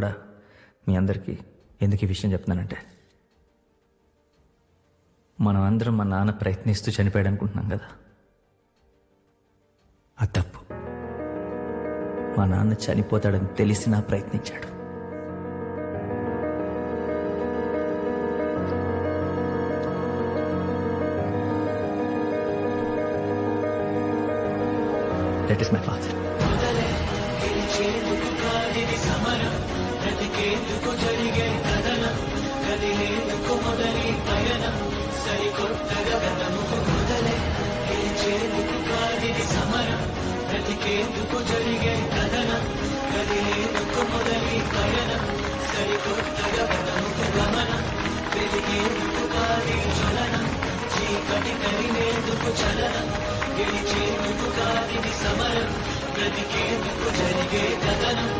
కూడా మీ అందరికీ ఎందుకు ఈ విషయం చెప్తున్నానంటే, మనం అందరం మా నాన్న ప్రయత్నిస్తూ చనిపోయాడు అనుకుంటున్నాం కదా, అది తప్పు. మా నాన్న చనిపోతాడని తెలిసినా ప్రయత్నించాడు. That is my father. బ్రతికేందుకు జరిగే కథనం, కదిలేందుకు మొదలి పయనం, సరికొత్తగా బ్రతుకు గమనం, వెలిగేందుకు కాది జ్వలనం, చీకటి కరిగేందుకు చలనం, గెలిచేందుకు కాదిది సమరం, బ్రతికేందుకు జరిగే కథనం.